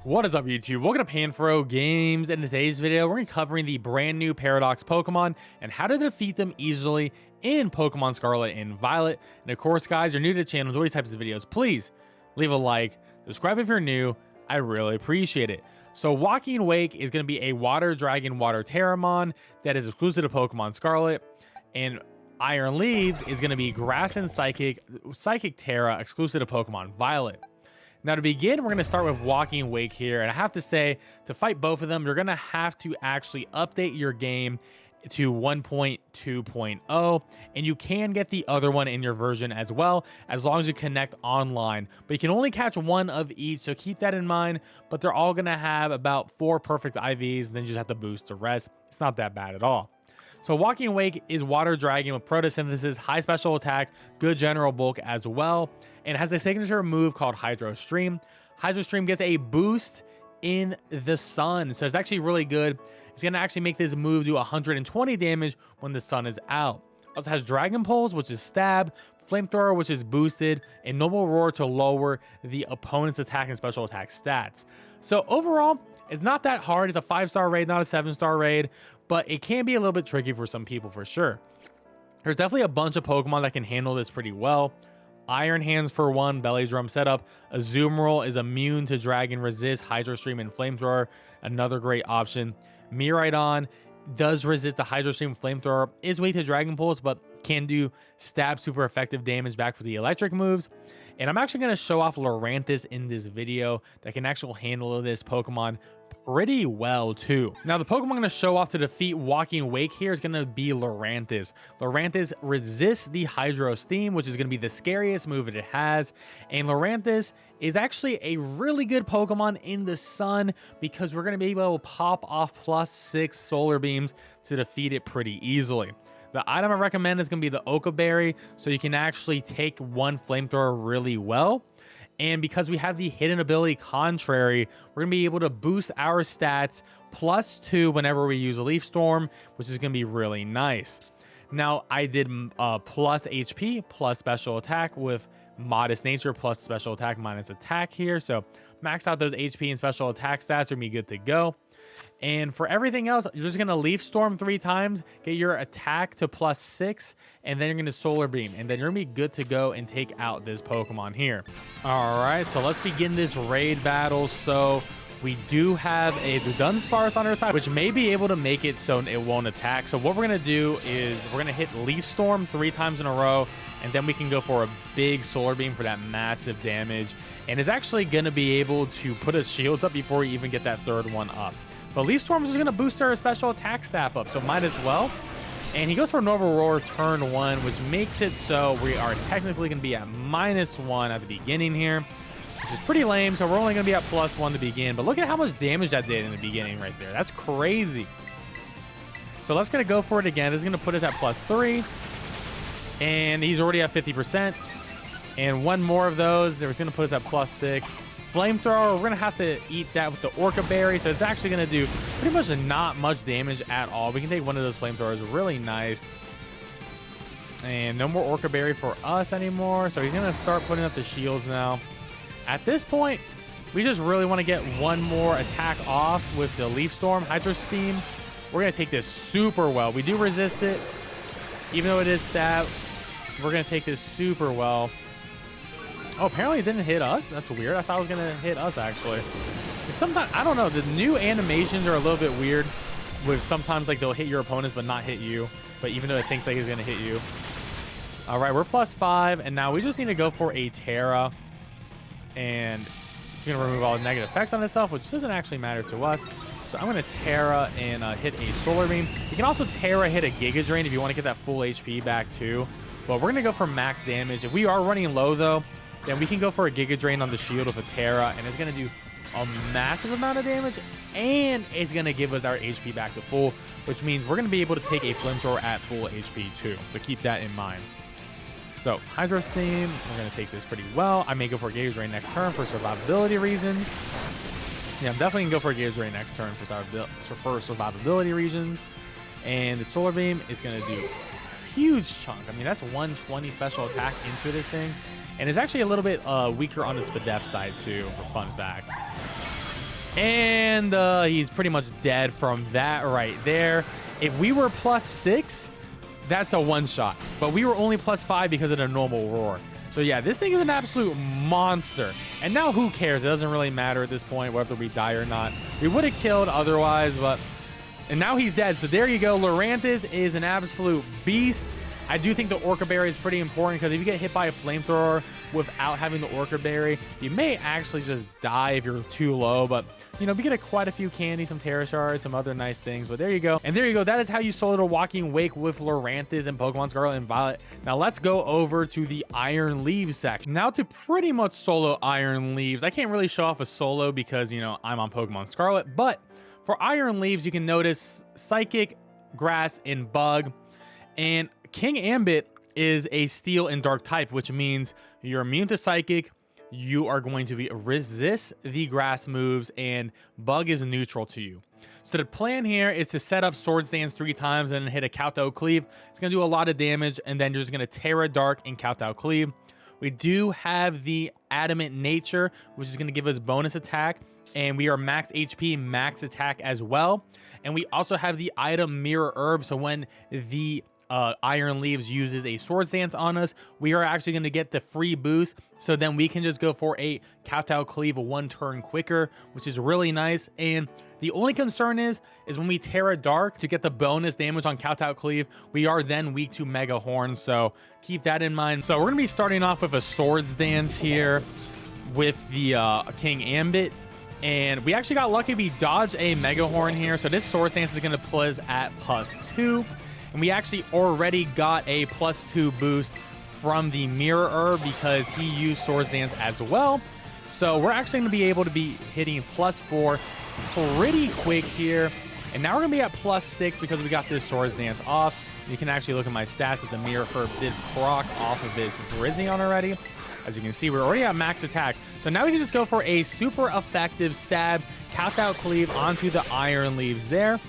What is up, YouTube? Welcome to PanFro Games. In today's video, we're going to be covering the brand new Paradox Pokemon and how to defeat them easily in Pokemon Scarlet and Violet. And of course, guys, you're new to the channel, enjoy these types of videos, please leave a like, subscribe if you're new. I really appreciate it. So Walking Wake is going to be a Water Dragon Water Terramon that is exclusive to Pokemon Scarlet, and Iron Leaves is going to be Grass and Psychic Terra exclusive to Pokemon Violet. Now to begin, we're going to start with Walking Wake here, and I have to say, to fight both of them, you're going to have to actually update your game to 1.2.0, and you can get the other one in your version as well, as long as you connect online. But you can only catch one of each, so keep that in mind. But they're all going to have about 4 perfect IVs, and then you just have to boost the rest. It's not that bad at all. So Walking Wake is Water Dragon with Photosynthesis, high special attack, good general bulk as well, and has a signature move called Hydro Stream. Hydro Stream gets a boost in the sun, so it's actually really good. It's going to actually make this move do 120 damage when the sun is out. Also has Dragon Pulse, which is stab, Flamethrower, which is boosted, and Noble Roar to lower the opponent's attack and special attack stats. So overall, it's not that hard. It's a 5-star raid, not a 7-star raid, but it can be a little bit tricky for some people for sure. There's definitely a bunch of Pokemon that can handle this pretty well. Iron Hands for one, Belly Drum setup. Azumarill is immune to Dragon Resist, Hydro Stream, and Flamethrower. Another great option. Miraidon does resist the Hydro Stream. Flamethrower is weak to Dragon Pulse, but can do stab super effective damage back for the electric moves. And I'm actually going to show off Lurantis in this video that can actually handle this Pokemon pretty well too. Now the Pokemon I'm going to show off to defeat Walking Wake here is going to be Lurantis. Lurantis resists the Hydro Steam, which is going to be the scariest move that it has. And Lurantis is actually a really good Pokemon in the sun because we're going to be able to pop off +6 solar beams to defeat it pretty easily. The item I recommend is going to be the Oka Berry, so you can actually take one Flamethrower really well. And because we have the hidden ability Contrary, we're going to be able to boost our stats +2 whenever we use a Leaf Storm, which is going to be really nice. Now, I did plus HP, plus special attack with Modest Nature, plus special attack minus attack here. So max out those HP and special attack stats, and be good to go. And for everything else, you're just going to Leaf Storm 3 times, get your attack to +6, and then you're going to Solar Beam. And then you're going to be good to go and take out this Pokemon here. All right, so let's begin this raid battle. So we do have a Dunsparce on our side, which may be able to make it so it won't attack. So what we're going to do is we're going to hit Leaf Storm 3 times in a row, and then we can go for a big Solar Beam for that massive damage. And it's actually going to be able to put his shields up before we even get that third one up. But Leaf Storm is just going to boost our special attack stat up, so might as well. And he goes for Noble Roar turn 1, which makes it so we are technically going to be at -1 at the beginning here, which is pretty lame. So we're only going to be at +1 to begin. But look at how much damage that did in the beginning right there. That's crazy. So let's going to go for it again. This is going to put us at +3. And he's already at 50%. And one more of those, it's going to put us at +6. Flamethrower, we're going to have to eat that with the Orca Berry, so it's actually going to do pretty much not much damage at all. We can take one of those Flamethrowers, really nice. And no more Orca Berry for us anymore, so he's going to start putting up the shields now. At this point, we just really want to get one more attack off with the Leaf Storm, Hydro Steam. We're going to take this super well. We do resist it, even though it is stab. We're going to take this super well. Oh, apparently it didn't hit us. That's weird. I thought it was going to hit us, actually. Sometimes, I don't know. The new animations are a little bit weird. With sometimes, like, they'll hit your opponents but not hit you. But even though it thinks like it's going to hit you. All right, we're +5. And now we just need to go for a Terra. And it's going to remove all the negative effects on itself, which doesn't actually matter to us. So I'm going to Terra and hit a Solar Beam. You can also Terra hit a Giga Drain if you want to get that full HP back, too. But we're going to go for max damage. If we are running low, though, then we can go for a Giga Drain on the shield with a Terra, and it's going to do a massive amount of damage, and it's going to give us our HP back to full, which means we're going to be able to take a Flamethrower at full HP too. So keep that in mind. So Hydro Steam, we're going to take this pretty well. I may go for a Giga Drain next turn for survivability reasons. Yeah, I'm definitely going to go for a Giga Drain next turn for survivability reasons. And the Solar Beam is going to do a huge chunk. I mean, that's 120 special attack into this thing. And it's actually a little bit weaker on the Spadef side, too, for fun fact. And he's pretty much dead from that right there. If we were +6, that's a one-shot. But we were only +5 because of the normal roar. So yeah, this thing is an absolute monster. And now who cares? It doesn't really matter at this point whether we die or not. We would have killed otherwise, but... And now he's dead. So there you go. Luranthus is an absolute beast. I do think the Orca Berry is pretty important because if you get hit by a flamethrower without having the Orca Berry, you may actually just die if you're too low. But, you know, we get quite a few candy, some Terra Shards, some other nice things. But there you go. And there you go. That is how you solo the Walking Wake with Luranthus in Pokemon Scarlet and Violet. Now let's go over to the Iron Leaves section. Now to pretty much solo Iron Leaves. I can't really show off a solo because, you know, I'm on Pokemon Scarlet. But for Iron Leaves, you can notice Psychic, Grass, and Bug. And King Ambit is a Steel and Dark type, which means you're immune to Psychic, you are going to resist the Grass moves, and Bug is neutral to you. So the plan here is to set up Swords Dance 3 times and hit a Kowtow Cleave. It's going to do a lot of damage, and then you're just going to Terra Dark and Kowtow Cleave. We do have the Adamant Nature, which is going to give us bonus attack, and we are max HP, max attack as well. And we also have the item Mirror Herb, so when the Iron Leaves uses a Swords Dance on us, we are actually going to get the free boost, so then we can just go for a Kowtow Cleave 1 turn quicker, which is really nice. And the only concern is when we Terra Dark to get the bonus damage on Kowtow Cleave, we are then weak to Mega Horn, so keep that in mind. So we're going to be starting off with a Swords Dance here with the King Ambit. And we actually got lucky. We dodged a Mega Horn here, so this Swords Dance is going to put us at +2. And we actually already got a +2 boost from the Mirror Herb because he used Swords Dance as well. So we're actually going to be able to be hitting +4 pretty quick here. And now we're going to be at +6 because we got this Swords Dance off. You can actually look at my stats that the Mirror Herb did proc off of its Virizion already. As you can see, we're already at max attack. So now we can just go for a super effective stab, Kowtow Cleave onto the Iron Leaves there.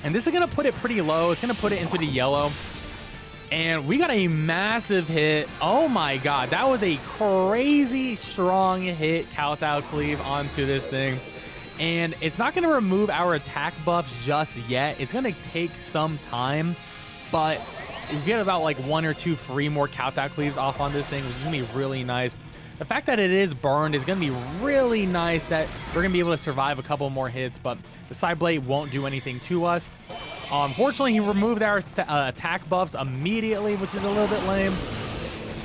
And this is going to put it pretty low. It's going to put it into the yellow. And we got a massive hit. Oh my god, that was a crazy strong hit, Kowtow Cleave onto this thing. And it's not going to remove our attack buffs just yet. It's going to take some time. But you get about like 1 or 2 free more Kowtow Cleaves off on this thing, which is going to be really nice. The fact that it is burned is going to be really nice that we're going to be able to survive a couple more hits, but the Side Blade won't do anything to us. Unfortunately, he removed our attack buffs immediately, which is a little bit lame.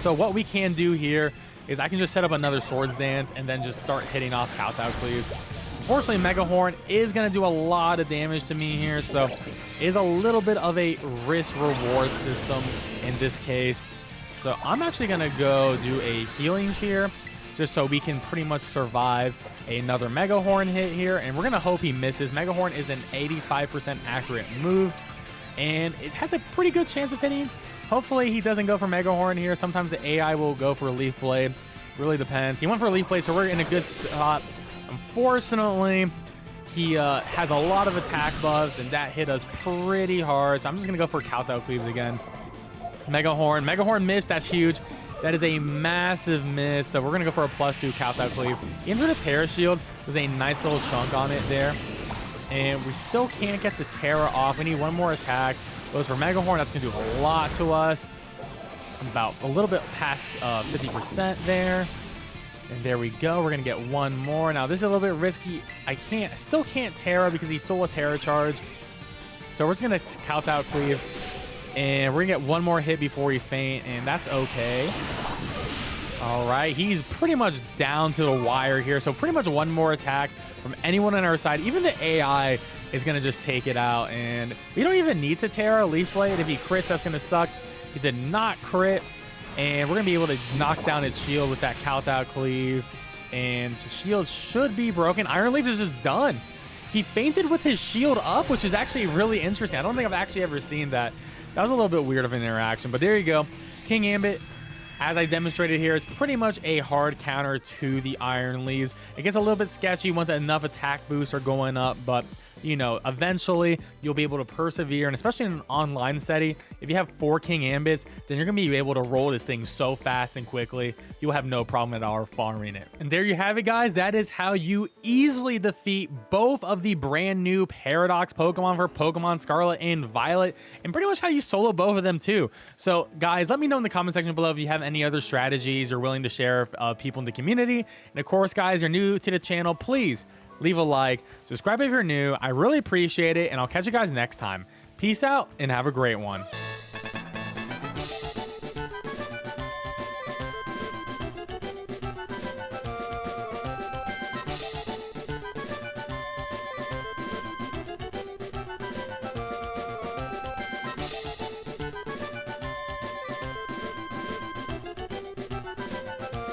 So what we can do here is I can just set up another Swords Dance and then just start hitting off Kowtow Cleaves. Unfortunately, Mega Horn is going to do a lot of damage to me here, so it is a little bit of a risk-reward system in this case. So I'm actually going to go do a healing here just so we can pretty much survive another Mega Horn hit here. And we're going to hope he misses. Mega Horn is an 85% accurate move, and it has a pretty good chance of hitting. Hopefully he doesn't go for Mega Horn here. Sometimes the AI will go for Leaf Blade. Really depends. He went for Leaf Blade, so we're in a good spot. Unfortunately, he has a lot of attack buffs, and that hit us pretty hard. So I'm just going to go for Kowtow Cleaves again. Mega Horn. Mega Horn missed. That's huge. That is a massive miss. So we're going to go for a +2 Kowtow Cleave. Into the Terra Shield. There's a nice little chunk on it there. And we still can't get the Terra off. We need one more attack. Goes for Mega Horn. That's going to do a lot to us. About a little bit past 50% there. And there we go. We're going to get one more. Now, this is a little bit risky. Still can't Terra because he stole a Terra Charge. So we're just going to Kowtow Cleave. And we're going to get one more hit before we faint, and that's okay. All right, he's pretty much down to the wire here. So pretty much one more attack from anyone on our side. Even the AI is going to just take it out. And we don't even need to Terra Leaf Blade. If he crits, that's going to suck. He did not crit. And we're going to be able to knock down its shield with that Kowtow Cleave. And the shield should be broken. Iron Leaf is just done. He fainted with his shield up, which is actually really interesting. I don't think I've actually ever seen that. That was a little bit weird of an interaction, but there you go. King Ambit, as I demonstrated here, is pretty much a hard counter to the Iron Leaves. It gets a little bit sketchy once enough attack boosts are going up, but you know, eventually you'll be able to persevere, and especially in an online setting, if you have 4 King Ambits, then you're gonna be able to roll this thing so fast and quickly, you'll have no problem at all farming it. And there you have it, guys. That is how you easily defeat both of the brand new Paradox Pokemon for Pokemon Scarlet and Violet, and pretty much how you solo both of them too. So guys, let me know in the comment section below if you have any other strategies you're willing to share with people in the community. And of course, guys, you're new to the channel, please leave a like, subscribe if you're new. I really appreciate it, and I'll catch you guys next time. Peace out and have a great one.